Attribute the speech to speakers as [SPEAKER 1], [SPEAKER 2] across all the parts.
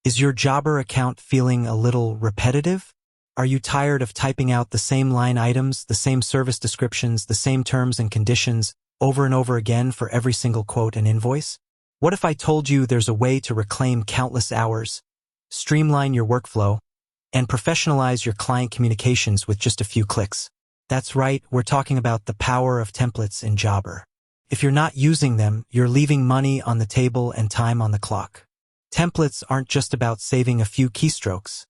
[SPEAKER 1] Is your Jobber account feeling a little repetitive? Are you tired of typing out the same line items, the same service descriptions, the same terms and conditions over and over again for every single quote and invoice? What if I told you there's a way to reclaim countless hours, streamline your workflow, and professionalize your client communications with just a few clicks? That's right, we're talking about the power of templates in Jobber. If you're not using them, you're leaving money on the table and time on the clock. Templates aren't just about saving a few keystrokes.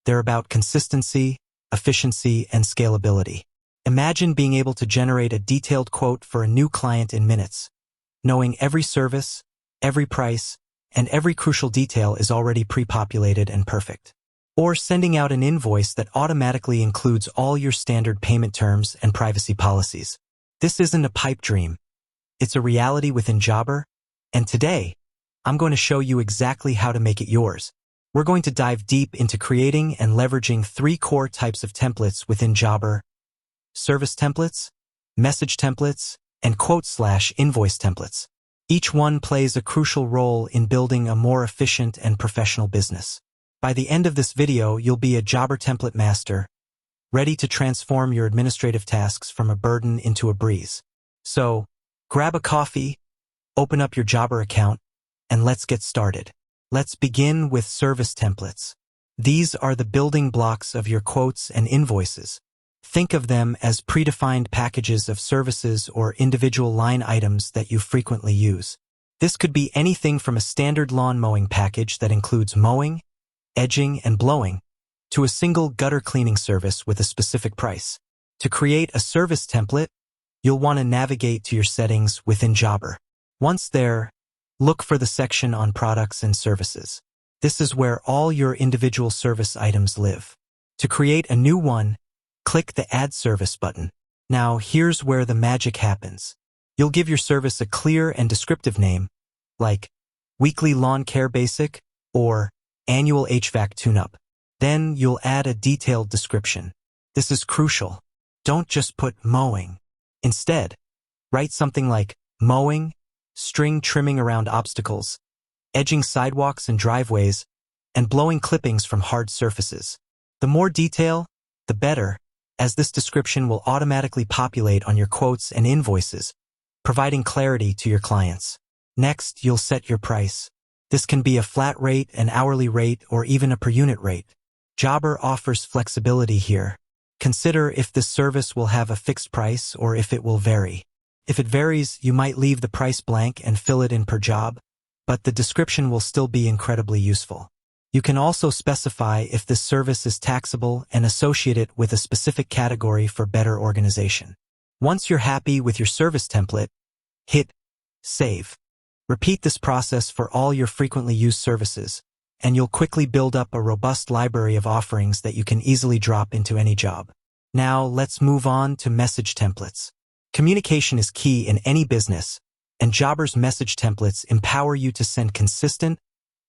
[SPEAKER 1] They're about consistency, efficiency, and scalability. Imagine being able to generate a detailed quote for a new client in minutes, knowing every service, every price, and every crucial detail is already pre-populated and perfect. Or sending out an invoice that automatically includes all your standard payment terms and privacy policies. This isn't a pipe dream. It's a reality within Jobber, and today, I'm going to show you exactly how to make it yours. We're going to dive deep into creating and leveraging 3 core types of templates within Jobber: service templates, message templates, and quote/invoice templates. Each one plays a crucial role in building a more efficient and professional business. By the end of this video, you'll be a Jobber template master, ready to transform your administrative tasks from a burden into a breeze. So, grab a coffee, open up your Jobber account, and let's get started. Let's begin with service templates. These are the building blocks of your quotes and invoices. Think of them as predefined packages of services or individual line items that you frequently use. This could be anything from a standard lawn mowing package that includes mowing, edging, and blowing, to a single gutter cleaning service with a specific price. To create a service template, you'll want to navigate to your settings within Jobber. Once there, look for the section on products and services. This is where all your individual service items live. To create a new one, click the Add Service button. Now, here's where the magic happens. You'll give your service a clear and descriptive name, like Weekly Lawn Care Basic or Annual HVAC Tune-Up. Then you'll add a detailed description. This is crucial. Don't just put mowing. Instead, write something like mowing, string trimming around obstacles, edging sidewalks and driveways, and blowing clippings from hard surfaces. The more detail, the better, as this description will automatically populate on your quotes and invoices, providing clarity to your clients. Next, you'll set your price. This can be a flat rate, an hourly rate, or even a per unit rate. Jobber offers flexibility here. Consider if this service will have a fixed price or if it will vary. If it varies, you might leave the price blank and fill it in per job, but the description will still be incredibly useful. You can also specify if this service is taxable and associate it with a specific category for better organization. Once you're happy with your service template, hit Save. Repeat this process for all your frequently used services, and you'll quickly build up a robust library of offerings that you can easily drop into any job. Now, let's move on to message templates. Communication is key in any business, and Jobber's message templates empower you to send consistent,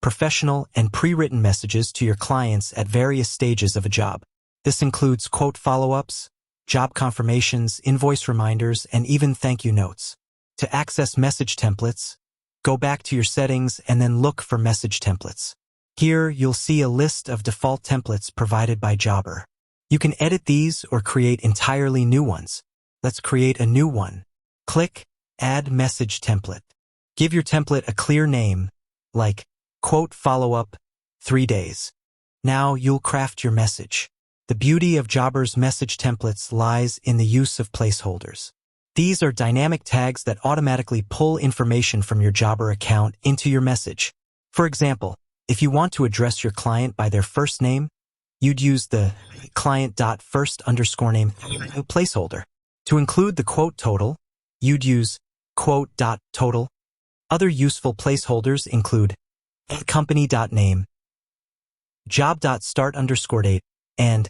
[SPEAKER 1] professional, and pre-written messages to your clients at various stages of a job. This includes quote follow-ups, job confirmations, invoice reminders, and even thank you notes. To access message templates, go back to your settings and then look for message templates. Here, you'll see a list of default templates provided by Jobber. You can edit these or create entirely new ones. Let's create a new one. Click Add Message Template. Give your template a clear name, like quote follow-up 3 days. Now you'll craft your message. The beauty of Jobber's message templates lies in the use of placeholders. These are dynamic tags that automatically pull information from your Jobber account into your message. For example, if you want to address your client by their first name, you'd use the client.first_name placeholder. To include the quote total, you'd use quote.total. Other useful placeholders include company.name, job.start_date, and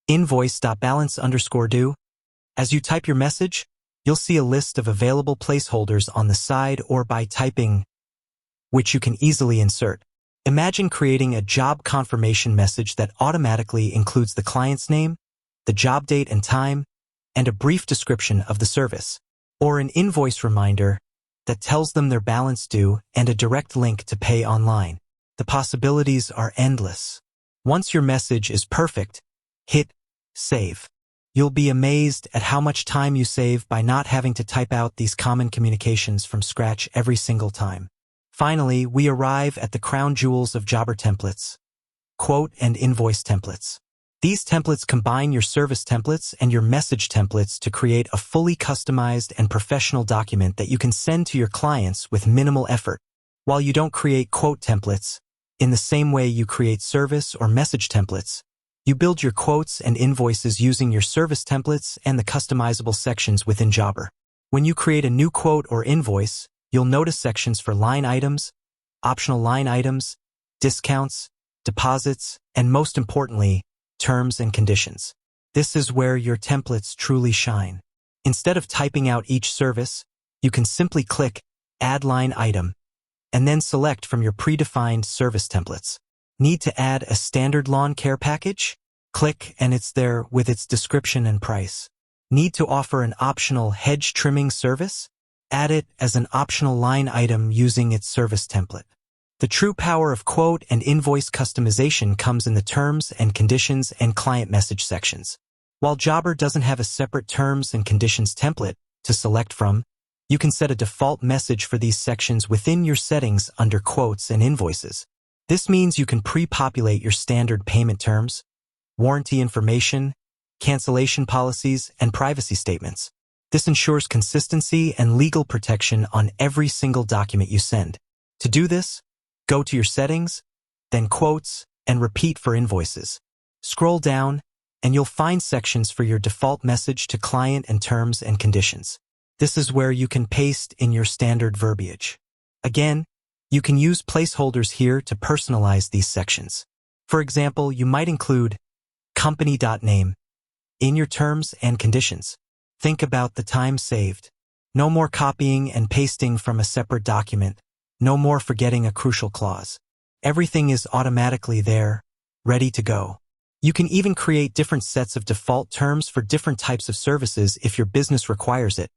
[SPEAKER 1] invoice.balance_due. As you type your message, you'll see a list of available placeholders on the side or by typing, which you can easily insert. Imagine creating a job confirmation message that automatically includes the client's name, the job date and time, and a brief description of the service, or an invoice reminder that tells them their balance due and a direct link to pay online. The possibilities are endless. Once your message is perfect, hit save. You'll be amazed at how much time you save by not having to type out these common communications from scratch every single time. Finally, we arrive at the crown jewels of Jobber templates: quote and invoice templates. These templates combine your service templates and your message templates to create a fully customized and professional document that you can send to your clients with minimal effort. While you don't create quote templates in the same way you create service or message templates, you build your quotes and invoices using your service templates and the customizable sections within Jobber. When you create a new quote or invoice, you'll notice sections for line items, optional line items, discounts, deposits, and most importantly, terms and conditions. This is where your templates truly shine. Instead of typing out each service, you can simply click Add Line Item and then select from your predefined service templates. Need to add a standard lawn care package? Click and it's there with its description and price. Need to offer an optional hedge trimming service? Add it as an optional line item using its service template. The true power of quote and invoice customization comes in the terms and conditions and client message sections. While Jobber doesn't have a separate terms and conditions template to select from, you can set a default message for these sections within your settings under quotes and invoices. This means you can pre-populate your standard payment terms, warranty information, cancellation policies, and privacy statements. This ensures consistency and legal protection on every single document you send. To do this, go to your settings, then quotes, and repeat for invoices. Scroll down, and you'll find sections for your default message to client and terms and conditions. This is where you can paste in your standard verbiage. Again, you can use placeholders here to personalize these sections. For example, you might include company.name in your terms and conditions. Think about the time saved. No more copying and pasting from a separate document. No more forgetting a crucial clause. Everything is automatically there, ready to go. You can even create different sets of default terms for different types of services if your business requires it.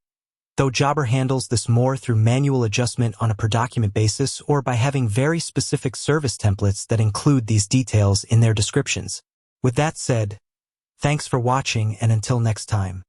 [SPEAKER 1] Though Jobber handles this more through manual adjustment on a per document basis or by having very specific service templates that include these details in their descriptions. With that said, thanks for watching and until next time.